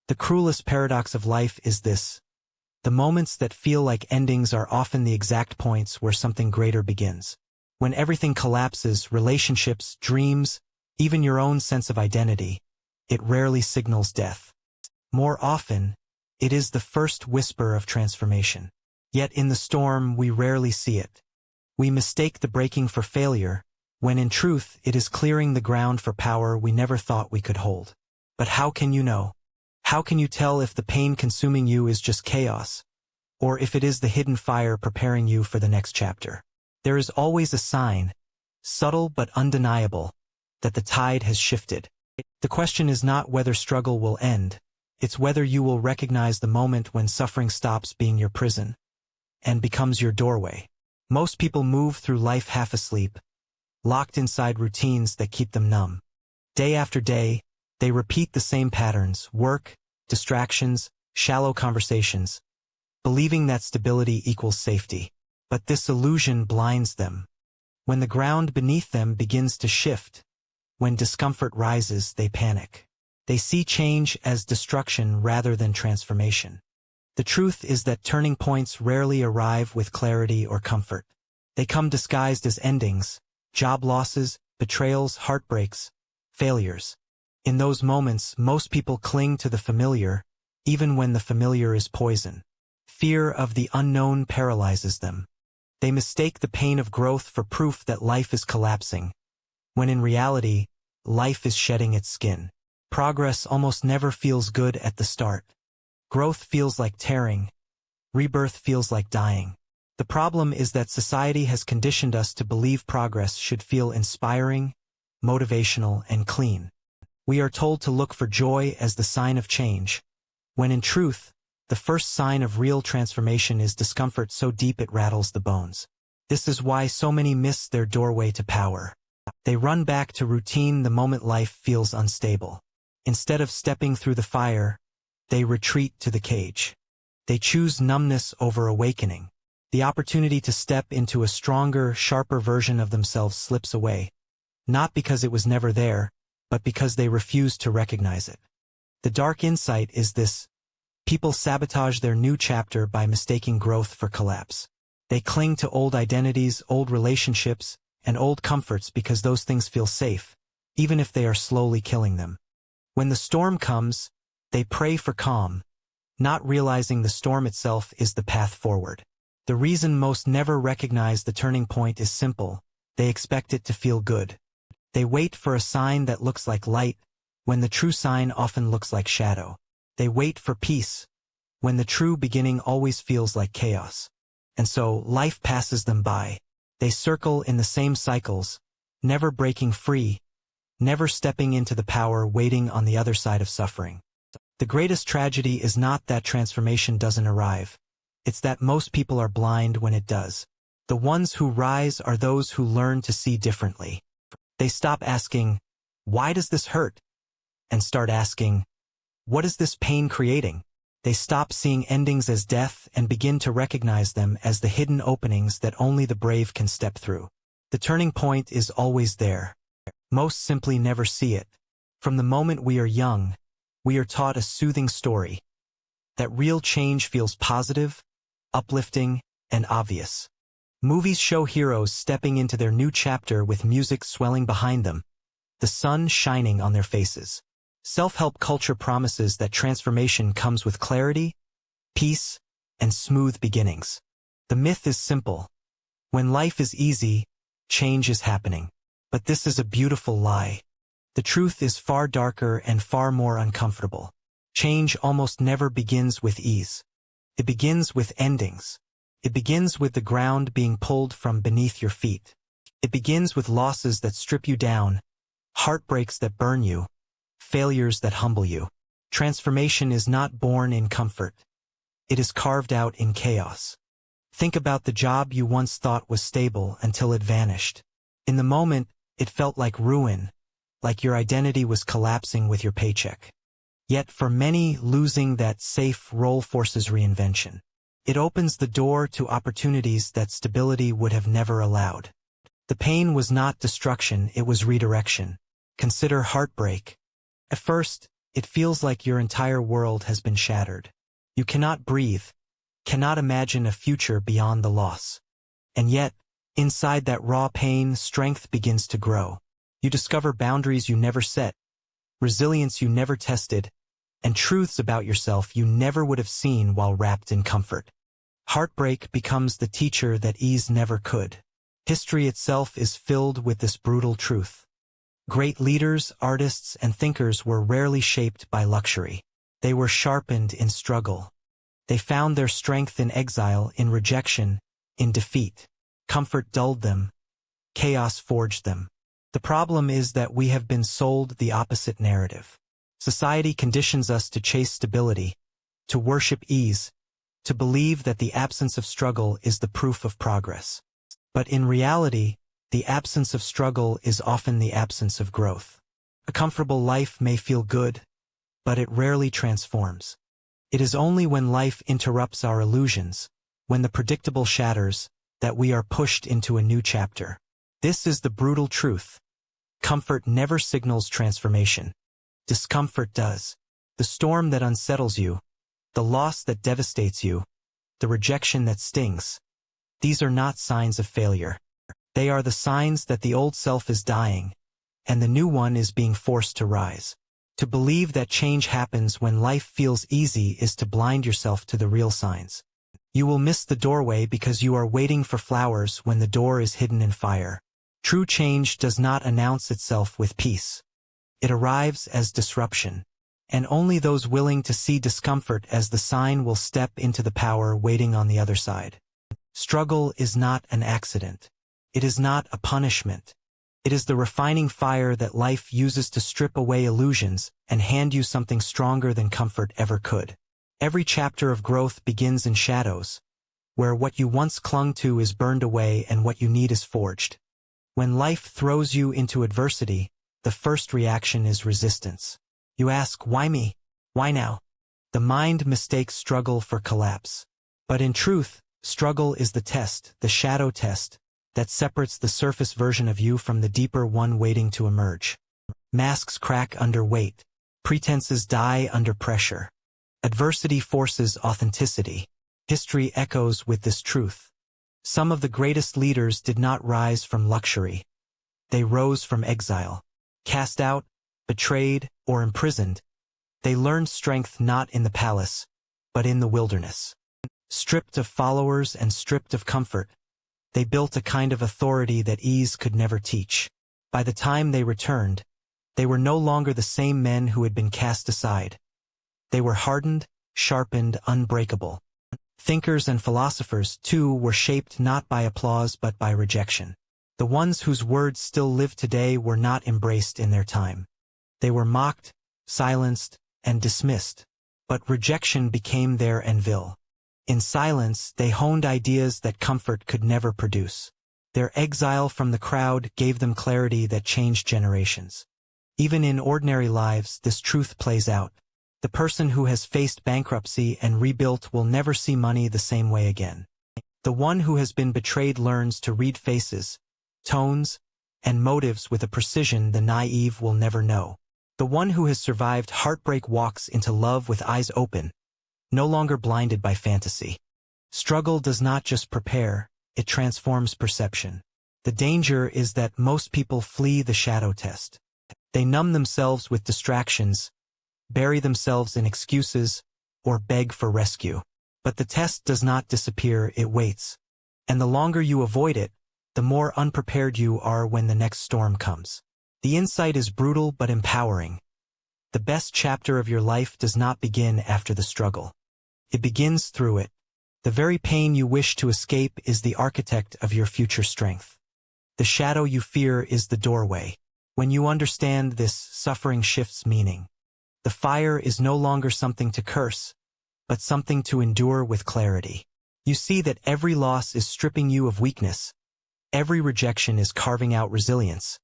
The cruelest paradox of life is this. The moments that feel like endings are often the exact points where something greater begins. When everything collapses, relationships, dreams, even your own sense of identity, it rarely signals death. More often, it is the first whisper of transformation. Yet in the storm, we rarely see it. We mistake the breaking for failure, when in truth it is clearing the ground for power we never thought we could hold. But how can you know? How can you tell if the pain consuming you is just chaos, or if it is the hidden fire preparing you for the next chapter? There is always a sign, subtle but undeniable, that the tide has shifted. The question is not whether struggle will end, it's whether you will recognize the moment when suffering stops being your prison and becomes your doorway. Most people move through life half asleep, locked inside routines that keep them numb. Day after day, they repeat the same patterns: work, distractions, shallow conversations, believing that stability equals safety. But this illusion blinds them. When the ground beneath them begins to shift, when discomfort rises, they panic. They see change as destruction rather than transformation. The truth is that turning points rarely arrive with clarity or comfort. They come disguised as endings, job losses, betrayals, heartbreaks, failures. In those moments, most people cling to the familiar, even when the familiar is poison. Fear of the unknown paralyzes them. They mistake the pain of growth for proof that life is collapsing, when in reality, life is shedding its skin. Progress almost never feels good at the start. Growth feels like tearing. Rebirth feels like dying. The problem is that society has conditioned us to believe progress should feel inspiring, motivational, and clean. We are told to look for joy as the sign of change, when in truth, the first sign of real transformation is discomfort so deep it rattles the bones. This is why so many miss their doorway to power. They run back to routine the moment life feels unstable. Instead of stepping through the fire, they retreat to the cage. They choose numbness over awakening. The opportunity to step into a stronger, sharper version of themselves slips away, not because it was never there, but because they refuse to recognize it. The dark insight is this: people sabotage their new chapter by mistaking growth for collapse. They cling to old identities, old relationships, and old comforts because those things feel safe, even if they are slowly killing them. When the storm comes, they pray for calm, not realizing the storm itself is the path forward. The reason most never recognize the turning point is simple: they expect it to feel good. They wait for a sign that looks like light, when the true sign often looks like shadow. They wait for peace, when the true beginning always feels like chaos. And so, life passes them by. They circle in the same cycles, never breaking free, never stepping into the power waiting on the other side of suffering. The greatest tragedy is not that transformation doesn't arrive. It's that most people are blind when it does. The ones who rise are those who learn to see differently. They stop asking, "Why does this hurt?" and start asking, "What is this pain creating?" They stop seeing endings as death and begin to recognize them as the hidden openings that only the brave can step through. The turning point is always there. Most simply never see it. From the moment we are young, we are taught a soothing story, that real change feels positive, uplifting, and obvious. Movies show heroes stepping into their new chapter with music swelling behind them, the sun shining on their faces. Self-help culture promises that transformation comes with clarity, peace, and smooth beginnings. The myth is simple: when life is easy, change is happening. But this is a beautiful lie. The truth is far darker and far more uncomfortable. Change almost never begins with ease. It begins with endings. It begins with the ground being pulled from beneath your feet. It begins with losses that strip you down, heartbreaks that burn you, failures that humble you. Transformation is not born in comfort. It is carved out in chaos. Think about the job you once thought was stable until it vanished. In the moment, it felt like ruin, like your identity was collapsing with your paycheck. Yet for many, losing that safe role forces reinvention. It opens the door to opportunities that stability would have never allowed. The pain was not destruction, it was redirection. Consider heartbreak. At first, It feels like your entire world has been shattered. You cannot breathe, cannot imagine a future beyond the loss. And yet, inside that raw pain, strength begins to grow. You discover boundaries you never set, resilience you never tested, and truths about yourself you never would have seen while wrapped in comfort. Heartbreak becomes the teacher that ease never could. History itself is filled with this brutal truth. Great leaders, artists, and thinkers were rarely shaped by luxury. They were sharpened in struggle. They found their strength in exile, in rejection, in defeat. Comfort dulled them. Chaos forged them. The problem is that we have been sold the opposite narrative. Society conditions us to chase stability, to worship ease, to believe that the absence of struggle is the proof of progress. But in reality, the absence of struggle is often the absence of growth. A comfortable life may feel good, but it rarely transforms. It is only when life interrupts our illusions, when the predictable shatters, that we are pushed into a new chapter. This is the brutal truth. Comfort never signals transformation. Discomfort does. The storm that unsettles you, the loss that devastates you, the rejection that stings. These are not signs of failure. They are the signs that the old self is dying, and the new one is being forced to rise. To believe that change happens when life feels easy is to blind yourself to the real signs. You will miss the doorway because you are waiting for flowers when the door is hidden in fire. True change does not announce itself with peace. It arrives as disruption, and only those willing to see discomfort as the sign will step into the power waiting on the other side. Struggle is not an accident. It is not a punishment. It is the refining fire that life uses to strip away illusions and hand you something stronger than comfort ever could. Every chapter of growth begins in shadows, where what you once clung to is burned away and what you need is forged. When life throws you into adversity, the first reaction is resistance. You ask, why me? Why now? The mind mistakes struggle for collapse. But in truth, struggle is the test, the shadow test, that separates the surface version of you from the deeper one waiting to emerge. Masks crack under weight. Pretenses die under pressure. Adversity forces authenticity. History echoes with this truth. Some of the greatest leaders did not rise from luxury. They rose from exile. Cast out, betrayed, or imprisoned, they learned strength not in the palace, but in the wilderness. Stripped of followers and stripped of comfort, they built a kind of authority that ease could never teach. By the time they returned, they were no longer the same men who had been cast aside. They were hardened, sharpened, unbreakable. Thinkers and philosophers, too, were shaped not by applause but by rejection. The ones whose words still live today were not embraced in their time. They were mocked, silenced, and dismissed. But rejection became their anvil. In silence, they honed ideas that comfort could never produce. Their exile from the crowd gave them clarity that changed generations. Even in ordinary lives, this truth plays out. The person who has faced bankruptcy and rebuilt will never see money the same way again. The one who has been betrayed learns to read faces, tones, and motives with a precision the naive will never know. The one who has survived heartbreak walks into love with eyes open, no longer blinded by fantasy. Struggle does not just prepare, it transforms perception. The danger is that most people flee the shadow test. They numb themselves with distractions, bury themselves in excuses, or beg for rescue. But the test does not disappear, it waits. And the longer you avoid it, the more unprepared you are when the next storm comes. The insight is brutal but empowering. The best chapter of your life does not begin after the struggle. It begins through it. The very pain you wish to escape is the architect of your future strength. The shadow you fear is the doorway. When you understand this, suffering shifts meaning. The fire is no longer something to curse, but something to endure with clarity. You see that every loss is stripping you of weakness. Every rejection is carving out resilience.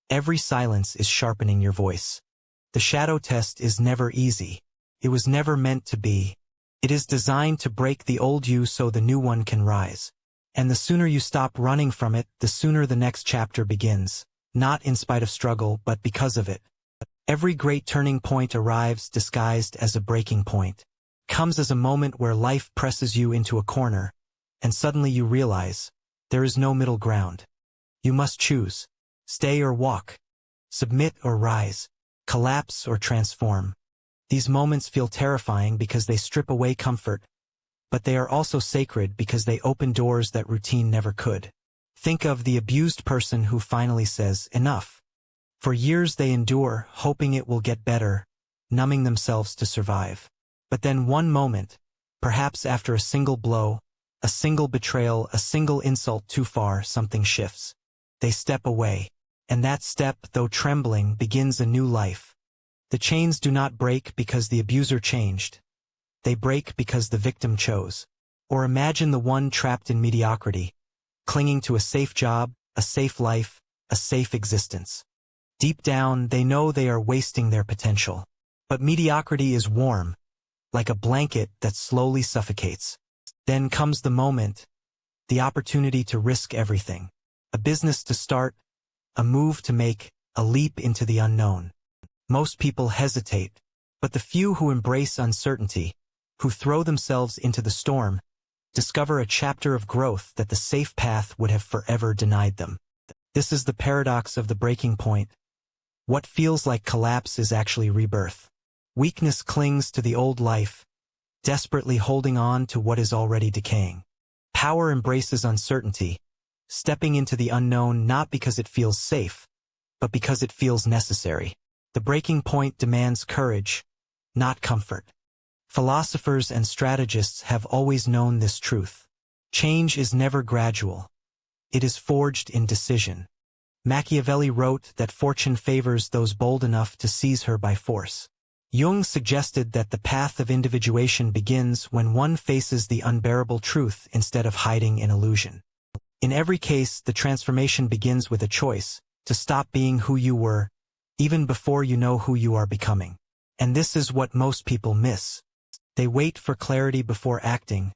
Every silence is sharpening your voice. The shadow test is never easy. It was never meant to be. It is designed to break the old you so the new one can rise. And the sooner you stop running from it, the sooner the next chapter begins. Not in spite of struggle, but because of it. Every great turning point arrives disguised as a breaking point. Comes as a moment where life presses you into a corner, and suddenly you realize, there is no middle ground. You must choose. Stay or walk. Submit or rise. Collapse or transform. These moments feel terrifying because they strip away comfort, but they are also sacred because they open doors that routine never could. Think of the abused person who finally says, enough. For years they endure, hoping it will get better, numbing themselves to survive. But then one moment, perhaps after a single blow, a single betrayal, a single insult too far, something shifts. They step away. And that step, though trembling, begins a new life. The chains do not break because the abuser changed. They break because the victim chose. Or imagine the one trapped in mediocrity, clinging to a safe job, a safe life, a safe existence. Deep down, they know they are wasting their potential. But mediocrity is warm, like a blanket that slowly suffocates. Then comes the moment, the opportunity to risk everything. A business to start, a move to make, a leap into the unknown. Most people hesitate, but the few who embrace uncertainty, who throw themselves into the storm, discover a chapter of growth that the safe path would have forever denied them. This is the paradox of the breaking point. What feels like collapse is actually rebirth. Weakness clings to the old life, desperately holding on to what is already decaying. Power embraces uncertainty, stepping into the unknown not because it feels safe, but because it feels necessary. The breaking point demands courage, not comfort. Philosophers and strategists have always known this truth. Change is never gradual. It is forged in decision. Machiavelli wrote that fortune favors those bold enough to seize her by force. Jung suggested that the path of individuation begins when one faces the unbearable truth instead of hiding in illusion. In every case, the transformation begins with a choice, to stop being who you were, even before you know who you are becoming. And this is what most people miss. They wait for clarity before acting,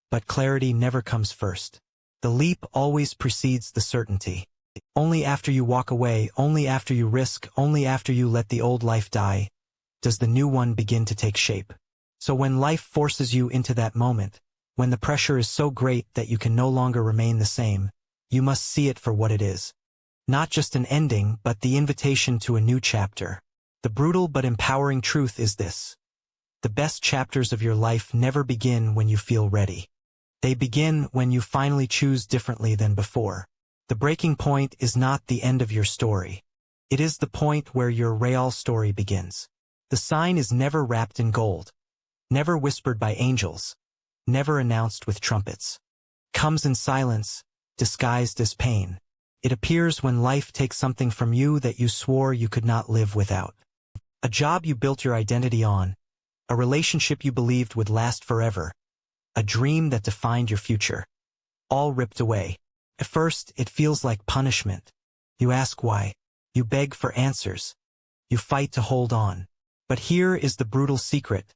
but clarity never comes first. The leap always precedes the certainty. Only after you walk away, only after you risk, only after you let the old life die, does the new one begin to take shape. So when life forces you into that moment, when the pressure is so great that you can no longer remain the same, you must see it for what it is. Not just an ending, but the invitation to a new chapter. The brutal but empowering truth is this. The best chapters of your life never begin when you feel ready. They begin when you finally choose differently than before. The breaking point is not the end of your story. It is the point where your real story begins. The sign is never wrapped in gold, never whispered by angels, never announced with trumpets. Comes in silence, disguised as pain. It appears when life takes something from you that you swore you could not live without. A job you built your identity on, a relationship you believed would last forever, a dream that defined your future. All ripped away. At first, it feels like punishment. You ask why. You beg for answers. You fight to hold on. But here is the brutal secret.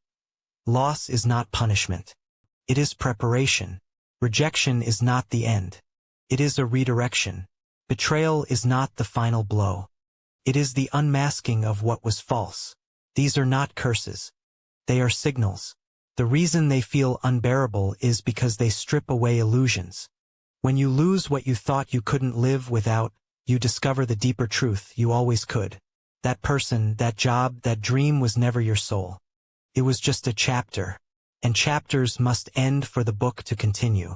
Loss is not punishment. It is preparation. Rejection is not the end. It is a redirection. Betrayal is not the final blow. It is the unmasking of what was false. These are not curses. They are signals. The reason they feel unbearable is because they strip away illusions. When you lose what you thought you couldn't live without, you discover the deeper truth you always could. That person, that job, that dream was never your soul. It was just a chapter. And chapters must end for the book to continue.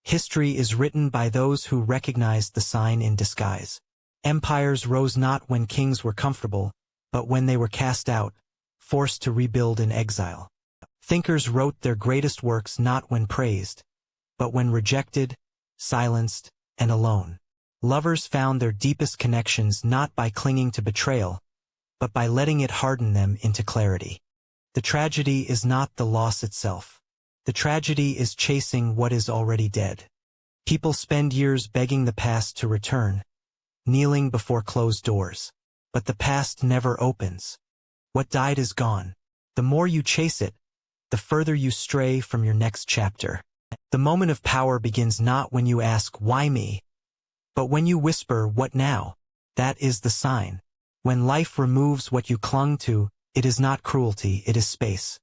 History is written by those who recognized the sign in disguise. Empires rose not when kings were comfortable, but when they were cast out, forced to rebuild in exile. Thinkers wrote their greatest works not when praised, but when rejected, silenced, and alone. Lovers found their deepest connections not by clinging to betrayal, but by letting it harden them into clarity. The tragedy is not the loss itself. The tragedy is chasing what is already dead. People spend years begging the past to return, kneeling before closed doors. But the past never opens. What died is gone. The more you chase it, the further you stray from your next chapter. The moment of power begins not when you ask, why me? But when you whisper, what now? That is the sign. When life removes what you clung to, it is not cruelty, it is space.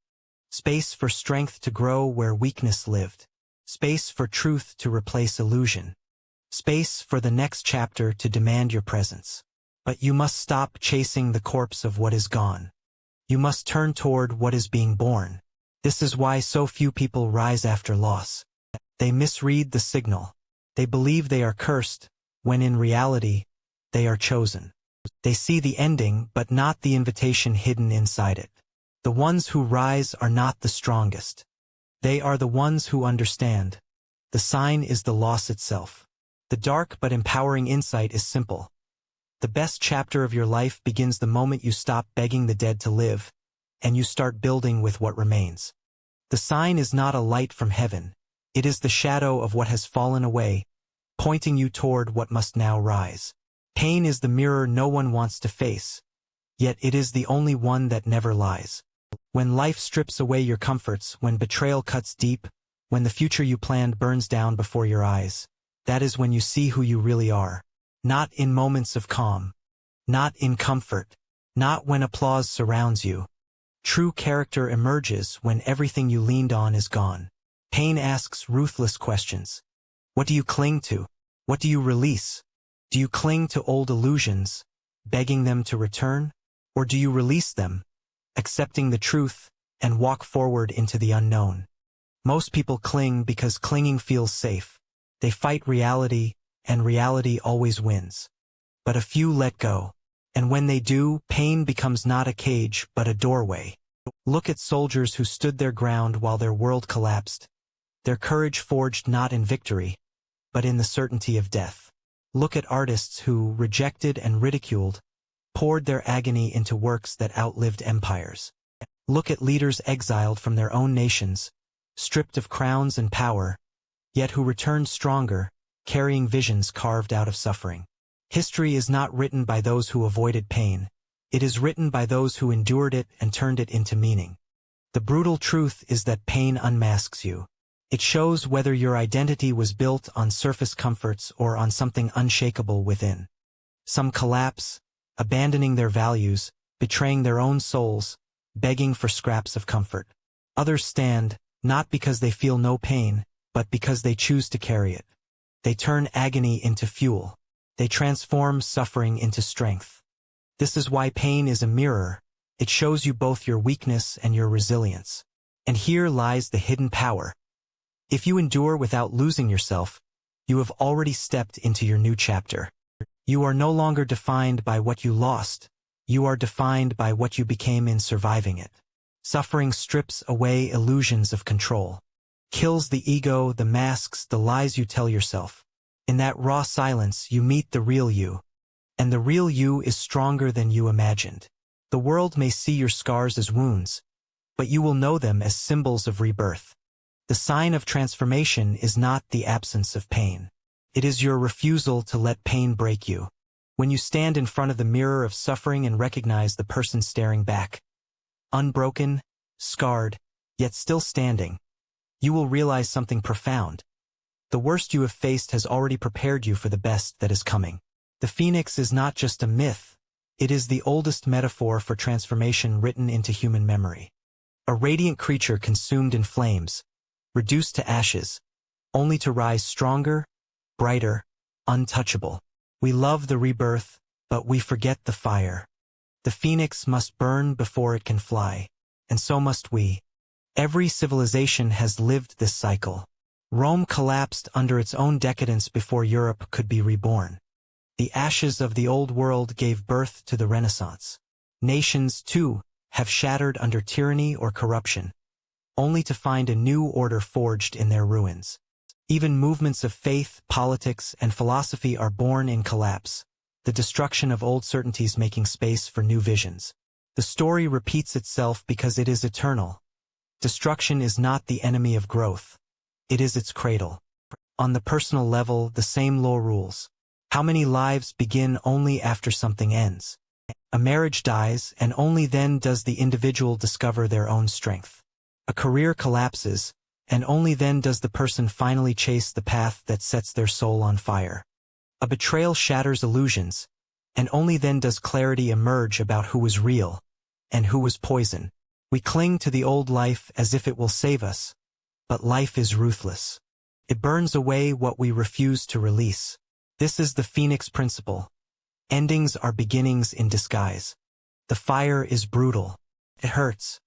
Space for strength to grow where weakness lived. Space for truth to replace illusion. Space for the next chapter to demand your presence. But you must stop chasing the corpse of what is gone. You must turn toward what is being born. This is why so few people rise after loss. They misread the signal. They believe they are cursed, when in reality, they are chosen. They see the ending but not the invitation hidden inside it. The ones who rise are not the strongest. They are the ones who understand. The sign is the loss itself. The dark but empowering insight is simple. The best chapter of your life begins the moment you stop begging the dead to live, and you start building with what remains. The sign is not a light from heaven. It is the shadow of what has fallen away, pointing you toward what must now rise. Pain is the mirror no one wants to face, yet it is the only one that never lies. When life strips away your comforts, when betrayal cuts deep, when the future you planned burns down before your eyes, that is when you see who you really are. Not in moments of calm. Not in comfort. Not when applause surrounds you. True character emerges when everything you leaned on is gone. Pain asks ruthless questions. What do you cling to? What do you release? Do you cling to old illusions, begging them to return? Or do you release them, accepting the truth, and walk forward into the unknown? Most people cling because clinging feels safe. They fight reality, and reality always wins. But a few let go, and when they do, pain becomes not a cage but a doorway. Look at soldiers who stood their ground while their world collapsed. Their courage forged not in victory, but in the certainty of death. Look at artists who, rejected and ridiculed, poured their agony into works that outlived empires. Look at leaders exiled from their own nations, stripped of crowns and power, yet who returned stronger, carrying visions carved out of suffering. History is not written by those who avoided pain. It is written by those who endured it and turned it into meaning. The brutal truth is that pain unmasks you. It shows whether your identity was built on surface comforts or on something unshakable within. Some collapse, abandoning their values, betraying their own souls, begging for scraps of comfort. Others stand, not because they feel no pain, but because they choose to carry it. They turn agony into fuel. They transform suffering into strength. This is why pain is a mirror. It shows you both your weakness and your resilience. And here lies the hidden power. If you endure without losing yourself, you have already stepped into your new chapter. You are no longer defined by what you lost. You are defined by what you became in surviving it. Suffering strips away illusions of control. Kills the ego, the masks, the lies you tell yourself. In that raw silence, you meet the real you. And the real you is stronger than you imagined. The world may see your scars as wounds, but you will know them as symbols of rebirth. The sign of transformation is not the absence of pain. It is your refusal to let pain break you. When you stand in front of the mirror of suffering and recognize the person staring back, unbroken, scarred, yet still standing, you will realize something profound. The worst you have faced has already prepared you for the best that is coming. The phoenix is not just a myth. It is the oldest metaphor for transformation written into human memory. A radiant creature consumed in flames, reduced to ashes, only to rise stronger, brighter, untouchable. We love the rebirth, but we forget the fire. The phoenix must burn before it can fly, and so must we. Every civilization has lived this cycle. Rome collapsed under its own decadence before Europe could be reborn. The ashes of the old world gave birth to the Renaissance. Nations, too, have shattered under tyranny or corruption, only to find a new order forged in their ruins. Even movements of faith, politics, and philosophy are born in collapse, the destruction of old certainties making space for new visions. The story repeats itself because it is eternal. Destruction is not the enemy of growth. It is its cradle. On the personal level, the same law rules. How many lives begin only after something ends? A marriage dies, and only then does the individual discover their own strength. A career collapses, and only then does the person finally chase the path that sets their soul on fire. A betrayal shatters illusions, And only then does clarity emerge about who was real and who was poison. We cling to the old life as if it will save us, but life is ruthless. It burns away what we refuse to release. This is the Phoenix principle. Endings are beginnings in disguise. The fire is brutal. It hurts.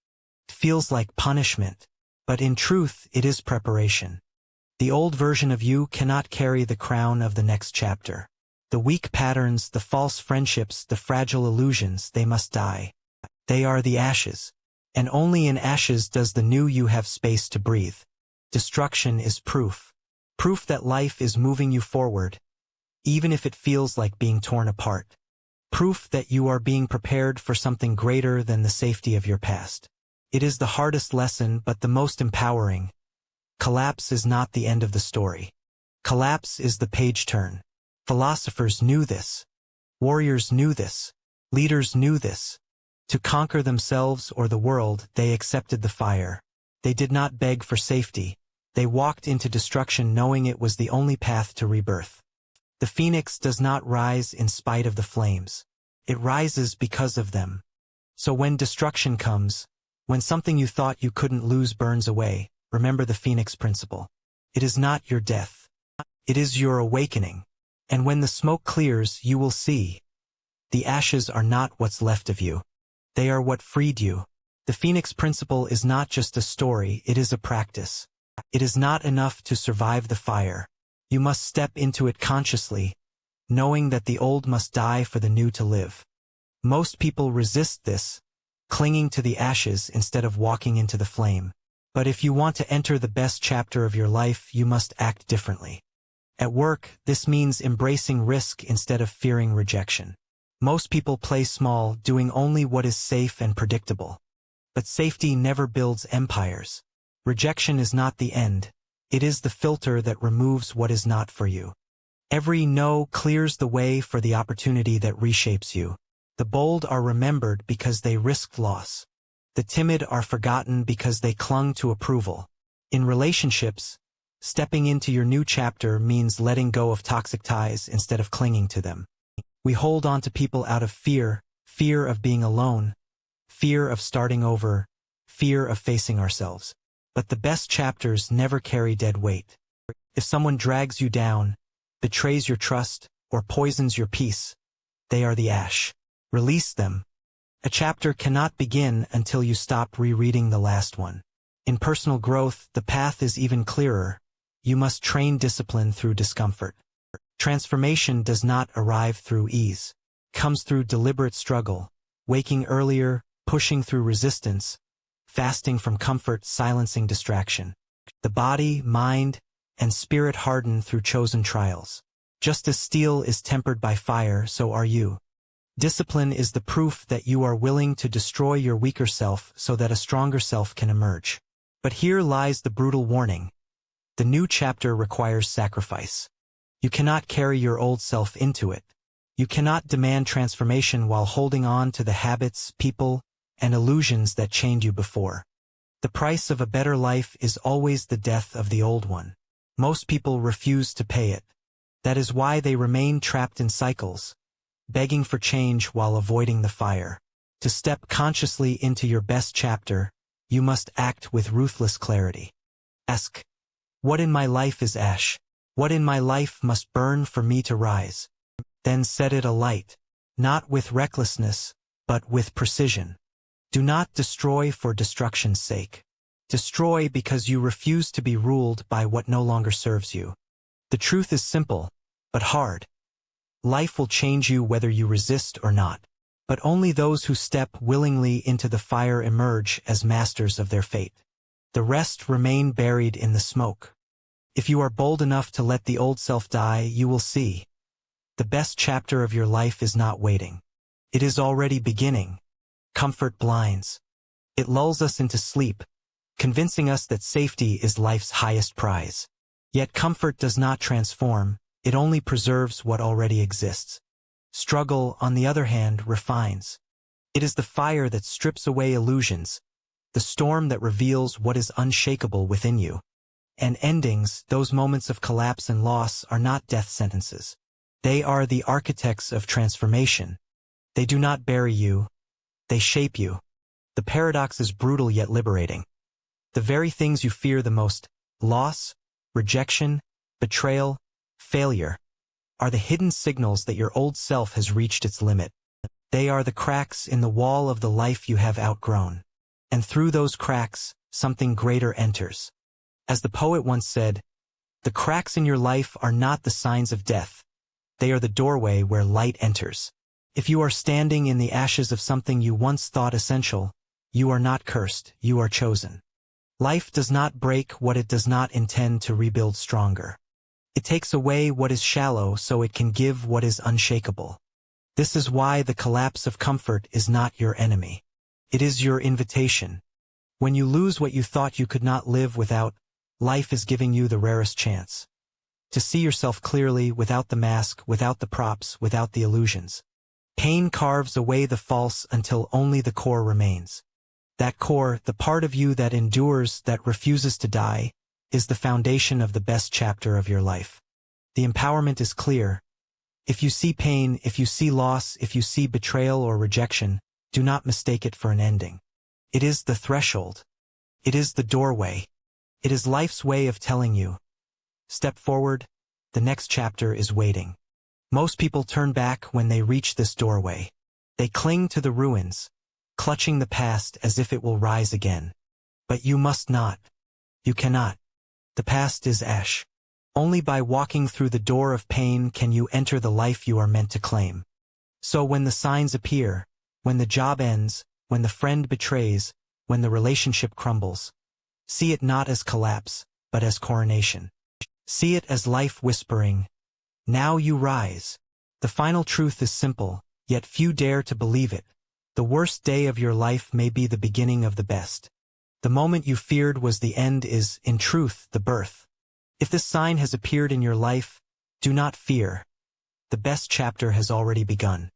It feels like punishment. But in truth, it is preparation. The old version of you cannot carry the crown of the next chapter. The weak patterns, the false friendships, the fragile illusions, they must die. They are the ashes. And only in ashes does the new you have space to breathe. Destruction is proof. Proof that life is moving you forward, even if it feels like being torn apart. Proof that you are being prepared for something greater than the safety of your past. It is the hardest lesson, but the most empowering. Collapse is not the end of the story. Collapse is the page turn. Philosophers knew this. Warriors knew this. Leaders knew this. To conquer themselves or the world, they accepted the fire. They did not beg for safety. They walked into destruction knowing it was the only path to rebirth. The phoenix does not rise in spite of the flames. It rises because of them. So when destruction comes, when something you thought you couldn't lose burns away, remember the phoenix principle. It is not your death. It is your awakening. And when the smoke clears, you will see. The ashes are not what's left of you. They are what freed you. The Phoenix principle is not just a story, it is a practice. It is not enough to survive the fire. You must step into it consciously, knowing that the old must die for the new to live. Most people resist this, clinging to the ashes instead of walking into the flame. But if you want to enter the best chapter of your life, you must act differently. At work, this means embracing risk instead of fearing rejection. Most people play small, doing only what is safe and predictable. But safety never builds empires. Rejection is not the end. It is the filter that removes what is not for you. Every no clears the way for the opportunity that reshapes you. The bold are remembered because they risked loss. The timid are forgotten because they clung to approval. In relationships, stepping into your new chapter means letting go of toxic ties instead of clinging to them. We hold on to people out of fear, fear of being alone, fear of starting over, fear of facing ourselves. But the best chapters never carry dead weight. If someone drags you down, betrays your trust, or poisons your peace, they are the ash. Release them. A chapter cannot begin until you stop rereading the last one. In personal growth, the path is even clearer. You must train discipline through discomfort. Transformation does not arrive through ease. It comes through deliberate struggle, waking earlier, pushing through resistance, fasting from comfort, silencing distraction. The body, mind, and spirit harden through chosen trials. Just as steel is tempered by fire, so are you. Discipline is the proof that you are willing to destroy your weaker self so that a stronger self can emerge. But here lies the brutal warning. The new chapter requires sacrifice. You cannot carry your old self into it. You cannot demand transformation while holding on to the habits, people, and illusions that chained you before. The price of a better life is always the death of the old one. Most people refuse to pay it. That is why they remain trapped in cycles, begging for change while avoiding the fire. To step consciously into your best chapter, you must act with ruthless clarity. Ask, what in my life is ash? What in my life must burn for me to rise? Then set it alight, not with recklessness, but with precision. Do not destroy for destruction's sake. Destroy because you refuse to be ruled by what no longer serves you. The truth is simple, but hard. Life will change you whether you resist or not. But only those who step willingly into the fire emerge as masters of their fate. The rest remain buried in the smoke. If you are bold enough to let the old self die, you will see. The best chapter of your life is not waiting. It is already beginning. Comfort blinds. It lulls us into sleep, convincing us that safety is life's highest prize. Yet comfort does not transform, it only preserves what already exists. Struggle, on the other hand, refines. It is the fire that strips away illusions, the storm that reveals what is unshakable within you. And endings, those moments of collapse and loss, are not death sentences. They are the architects of transformation. They do not bury you, they shape you. The paradox is brutal yet liberating. The very things you fear the most, loss, rejection, betrayal, failure, are the hidden signals that your old self has reached its limit. They are the cracks in the wall of the life you have outgrown. And through those cracks, something greater enters. As the poet once said, "The cracks in your life are not the signs of death. They are the doorway where light enters." If you are standing in the ashes of something you once thought essential, you are not cursed, you are chosen. Life does not break what it does not intend to rebuild stronger. It takes away what is shallow so it can give what is unshakable. This is why the collapse of comfort is not your enemy. It is your invitation. When you lose what you thought you could not live without, life is giving you the rarest chance. To see yourself clearly, without the mask, without the props, without the illusions. Pain carves away the false until only the core remains. That core, the part of you that endures, that refuses to die, is the foundation of the best chapter of your life. The empowerment is clear. If you see pain, if you see loss, if you see betrayal or rejection, do not mistake it for an ending. It is the threshold. It is the doorway. It is life's way of telling you, step forward, the next chapter is waiting. Most people turn back when they reach this doorway. They cling to the ruins, clutching the past as if it will rise again. But you must not. You cannot. The past is ash. Only by walking through the door of pain can you enter the life you are meant to claim. So when the signs appear, when the job ends, when the friend betrays, when the relationship crumbles, see it not as collapse, but as coronation. See it as life whispering, "Now you rise." The final truth is simple, yet few dare to believe it. The worst day of your life may be the beginning of the best. The moment you feared was the end is, in truth, the birth. If this sign has appeared in your life, do not fear. The best chapter has already begun.